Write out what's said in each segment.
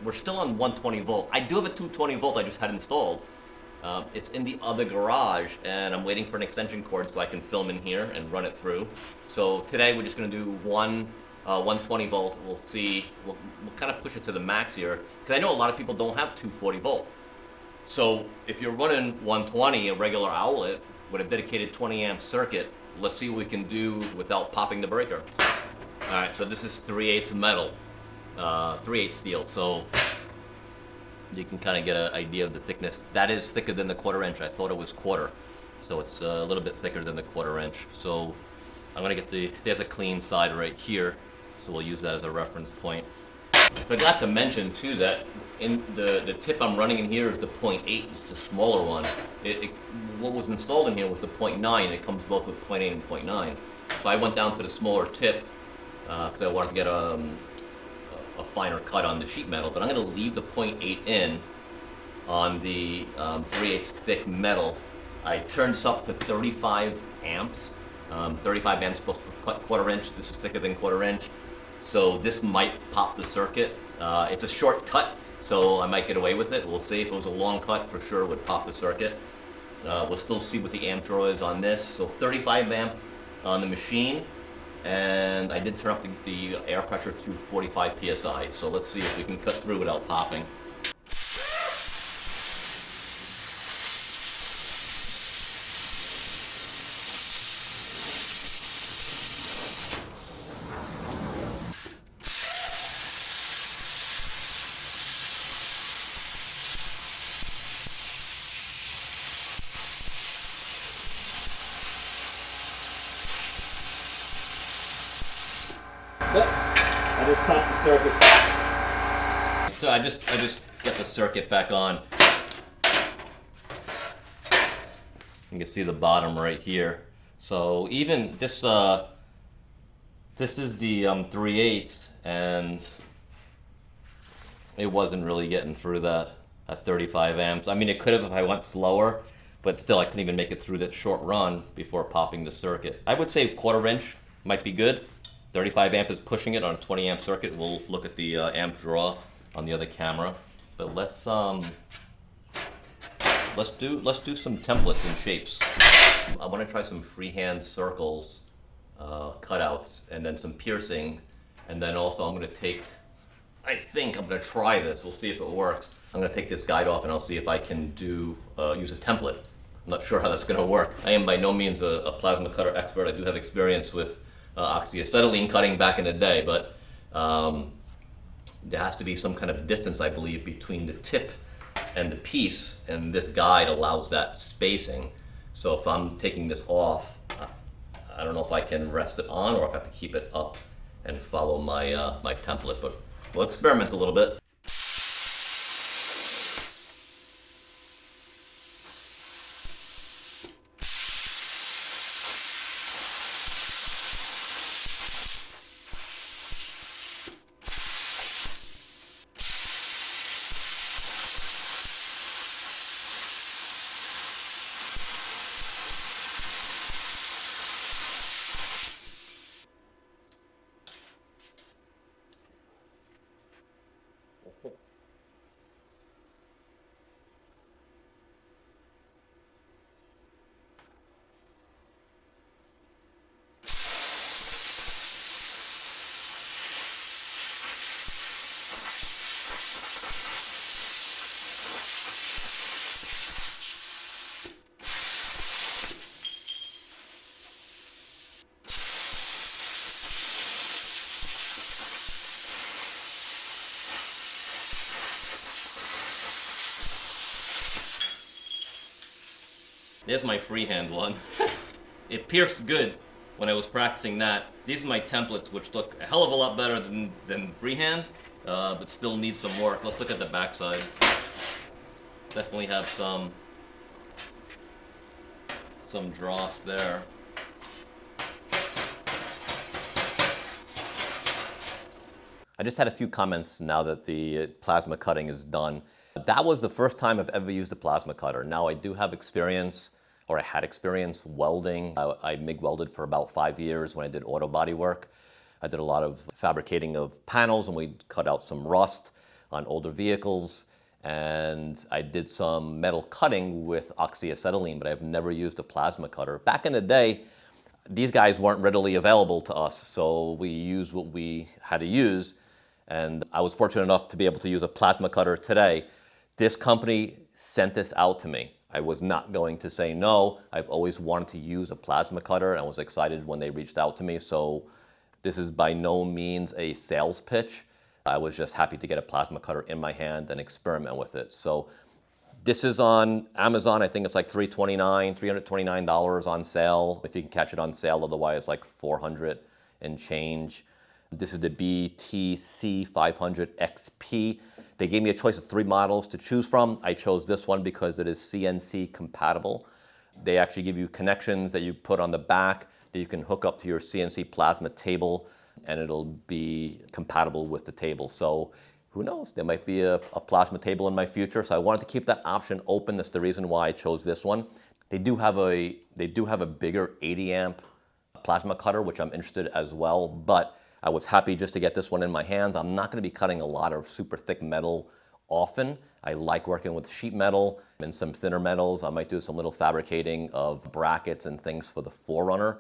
we're still on 120 volt. I do have a 220 volt I just had installed. It's in the other garage, and I'm waiting for an extension cord so I can film in here and run it through. So today we're just going to do 120 volt. We'll see. We'll kind of push it to the max here, because I know a lot of people don't have 240 volt. So if you're running 120, a regular outlet with a dedicated 20 amp circuit, let's see what we can do without popping the breaker. All right, so this is 3/8 metal, 3/8 steel. So you can kind of get an idea of the thickness. That is thicker than the 1/4 inch. I thought it was 1/4. So it's a little bit thicker than the 1/4 inch. So I'm gonna get there's a clean side right here. So we'll use that as a reference point. I forgot to mention too that in the tip I'm running in here is the 0.8, it's the smaller one. What was installed in here was the 0.9. It comes both with 0.8 and 0.9. So I went down to the smaller tip because I wanted to get a finer cut on the sheet metal, but I'm going to leave the 0.8 in on the 3/8 thick metal. I turned this up to 35 amps. 35 amps supposed to cut 1/4 inch. This is thicker than 1/4 inch. So this might pop the circuit. It's a short cut, so I might get away with it. We'll see. If it was a long cut, for sure it would pop the circuit. We'll still see what the amp draw is on this. So 35 amp on the machine, and I did turn up the air pressure to 45 psi. So let's see if we can cut through without popping. I just popped the circuit. So I just got the circuit back on. You can see the bottom right here. So even this this is the 3/8, and it wasn't really getting through that at 35 amps. I mean, it could have if I went slower, but still I couldn't even make it through that short run before popping the circuit. I would say 1/4 inch might be good. 35 amp is pushing it on a 20 amp circuit. We'll look at the amp draw on the other camera. But let's do some templates and shapes. I want to try some freehand circles, cutouts, and then some piercing. And then also I'm going to take, I think I'm going to try this. We'll see if it works. I'm going to take this guide off and I'll see if I can use a template. I'm not sure how that's going to work. I am by no means a plasma cutter expert. I do have experience with oxyacetylene cutting back in the day, but there has to be some kind of distance, I believe, between the tip and the piece, and this guide allows that spacing. So if I'm taking this off, I don't know if I can rest it on or if I have to keep it up and follow my my template, but we'll experiment a little bit. There's my freehand one. It pierced good when I was practicing that. These are my templates, which look a hell of a lot better than freehand, but still need some work. Let's look at the backside. Definitely have some dross there. I just had a few comments now that the plasma cutting is done. That was the first time I've ever used a plasma cutter. Now I do have experience, or I had experience welding. I MIG welded for about 5 years when I did auto body work. I did a lot of fabricating of panels and we cut out some rust. on older vehicles. And I did some metal cutting with oxyacetylene, but I've never used a plasma cutter. Back in the day, these guys weren't readily available to us, so we used what we had to use. And I was fortunate enough to be able to use a plasma cutter today. This company sent this out to me. I was not going to say no. I've always wanted to use a plasma cutter, and I was excited when they reached out to me. So this is by no means a sales pitch. I was just happy to get a plasma cutter in my hand and experiment with it. So this is on Amazon. I think it's like $329 on sale, if you can catch it on sale. Otherwise, like $400 and change. This is the BTC500XP. They gave me a choice of 3 models to choose from. I chose this one because it is CNC compatible. They actually give you connections that you put on the back that you can hook up to your CNC plasma table, and it'll be compatible with the table. So who knows, there might be a plasma table in my future. So I wanted to keep that option open. That's the reason why I chose this one. They do have a bigger 80 amp plasma cutter, which I'm interested as well, but I was happy just to get this one in my hands. I'm not going to be cutting a lot of super thick metal often. I like working with sheet metal and some thinner metals. I might do some little fabricating of brackets and things for the 4Runner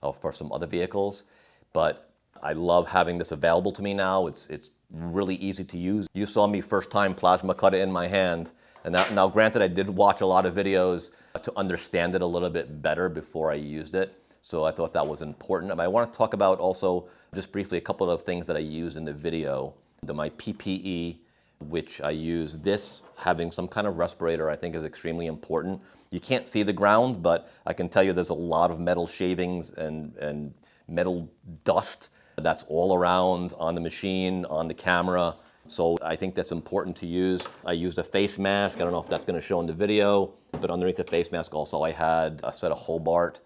or for some other vehicles. But I love having this available to me now. It's really easy to use. You saw me first time plasma cut it in my hand. And now granted, I did watch a lot of videos to understand it a little bit better before I used it. So I thought that was important. And I want to talk about also just briefly a couple of things that I use in the video. My PPE, which I use this, having some kind of respirator, I think is extremely important. You can't see the ground, but I can tell you there's a lot of metal shavings and metal dust that's all around on the machine, on the camera. So I think that's important to use. I used a face mask. I don't know if that's going to show in the video, but underneath the face mask also I had a set of Hobart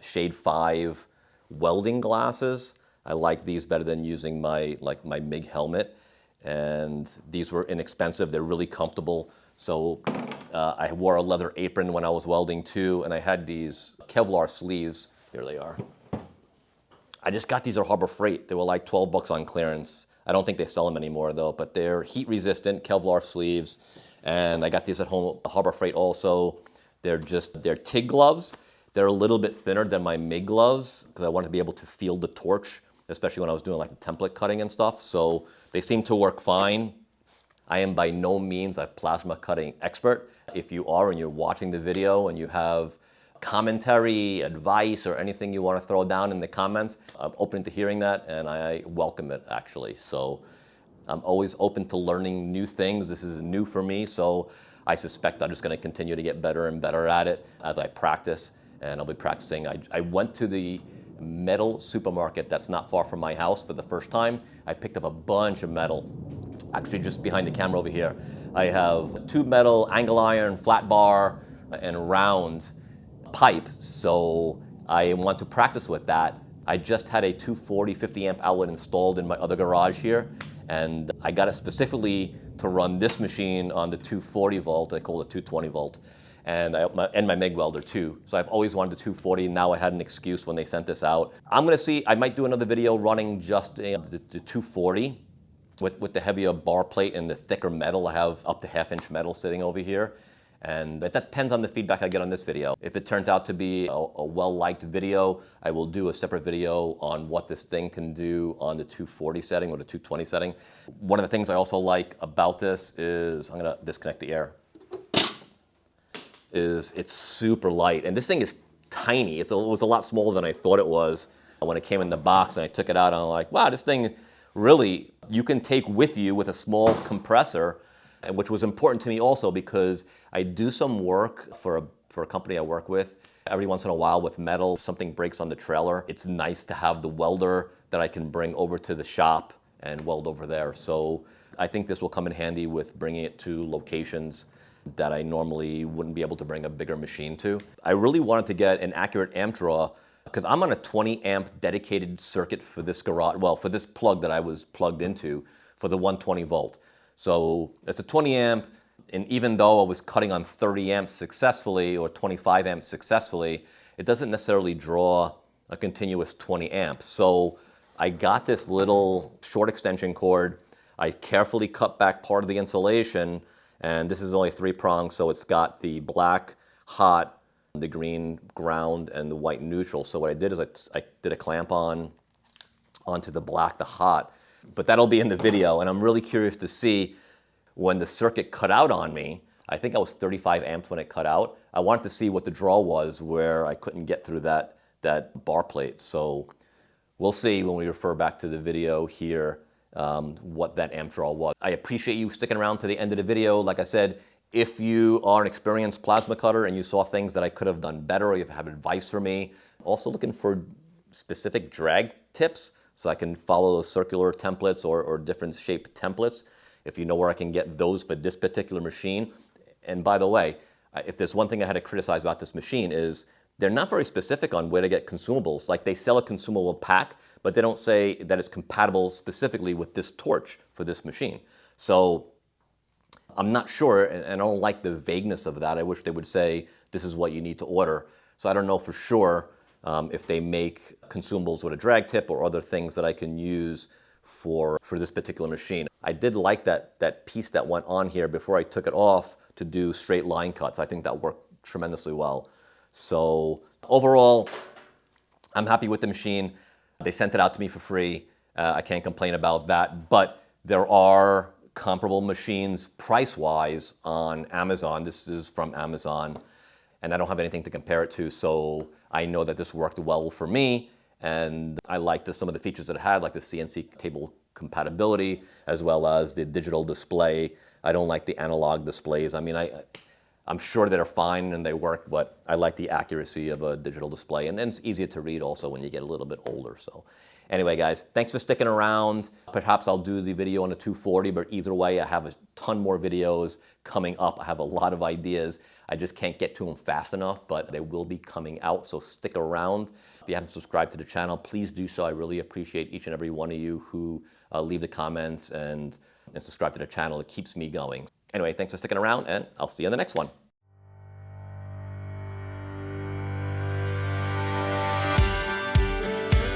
Shade 5 welding glasses. I like these better than using my MIG helmet. And these were inexpensive. They're really comfortable. So I wore a leather apron when I was welding too, and I had these Kevlar sleeves. Here they are. I just got these at Harbor Freight. They were like 12 bucks on clearance. I don't think they sell them anymore though, but they're heat resistant Kevlar sleeves. And I got these at home at Harbor Freight also. They're TIG gloves. They're a little bit thinner than my MIG gloves because I wanted to be able to feel the torch, especially when I was doing like the template cutting and stuff. So they seem to work fine. I am by no means a plasma cutting expert. If you are and you're watching the video and you have commentary, advice, or anything you want to throw down in the comments, I'm open to hearing that, and I welcome it actually. So I'm always open to learning new things. This is new for me, so I suspect I'm just going to continue to get better and better at it as I practice, and I'll be practicing. I went to the metal supermarket that's not far from my house for the first time. I picked up a bunch of metal, actually just behind the camera over here. I have tube metal, angle iron, flat bar, and round pipe, so I want to practice with that. I just had a 240 50 amp outlet installed in my other garage here, and I got it specifically to run this machine on the 240 volt. I call it 220 volt. And my MIG welder too. So I've always wanted the 240. Now I had an excuse when they sent this out. I'm gonna see, I might do another video running just the 240 with the heavier bar plate and the thicker metal. I have up to 1/2 inch metal sitting over here. And that depends on the feedback I get on this video. If it turns out to be a well-liked video, I will do a separate video on what this thing can do on the 240 setting or the 220 setting. One of the things I also like about this is, I'm gonna disconnect the air, is it's super light. And this thing is tiny. It was a lot smaller than I thought it was when it came in the box, and I took it out and I'm like, wow, this thing really, you can take with you with a small compressor, and which was important to me also because I do some work for a company I work with. Every once in a while with metal, something breaks on the trailer. It's nice to have the welder that I can bring over to the shop and weld over there. So I think this will come in handy with bringing it to locations that I normally wouldn't be able to bring a bigger machine to. I really wanted to get an accurate amp draw because I'm on a 20 amp dedicated circuit for this garage, well, for this plug that I was plugged into for the 120 volt. So it's a 20 amp, and even though I was cutting on 30 amps successfully or 25 amps successfully, it doesn't necessarily draw a continuous 20 amps. So I got this little short extension cord. I carefully cut back part of the insulation, and this is only 3 prongs, so it's got the black hot, the green ground, and the white neutral. So what I did is I did a clamp onto the black, the hot, but that'll be in the video, and I'm really curious to see when the circuit cut out on me. I think I was 35 amps when it cut out. I wanted to see what the draw was where I couldn't get through that bar plate. So we'll see when we refer back to the video here what that amp draw was. I appreciate you sticking around to the end of the video. Like I said, if you are an experienced plasma cutter and you saw things that I could have done better, or you have advice for me, also looking for specific drag tips so I can follow those circular templates or different shaped templates. If you know where I can get those for this particular machine. And by the way, if there's one thing I had to criticize about this machine is they're not very specific on where to get consumables. Like they sell a consumable pack, but they don't say that it's compatible specifically with this torch for this machine. So I'm not sure, and I don't like the vagueness of that. I wish they would say this is what you need to order. So I don't know for sure if they make consumables with a drag tip or other things that I can use for this particular machine. I did like that piece that went on here before I took it off to do straight line cuts. I think that worked tremendously well. So overall, I'm happy with the machine. They sent it out to me for free. I can't complain about that, but there are comparable machines price-wise on Amazon. This is from Amazon, and I don't have anything to compare it to, so I know that this worked well for me, and I liked some of the features that it had, like the CNC cable compatibility, as well as the digital display. I don't like the analog displays. I mean, I'm sure they're fine and they work, but I like the accuracy of a digital display, and it's easier to read also when you get a little bit older. So anyway, guys, thanks for sticking around. Perhaps I'll do the video on a 240, but either way, I have a ton more videos coming up. I have a lot of ideas. I just can't get to them fast enough, but they will be coming out, so stick around. If you haven't subscribed to the channel, please do so. I really appreciate each and every one of you who leave the comments and subscribe to the channel. It keeps me going. Anyway, thanks for sticking around, and I'll see you in the next one.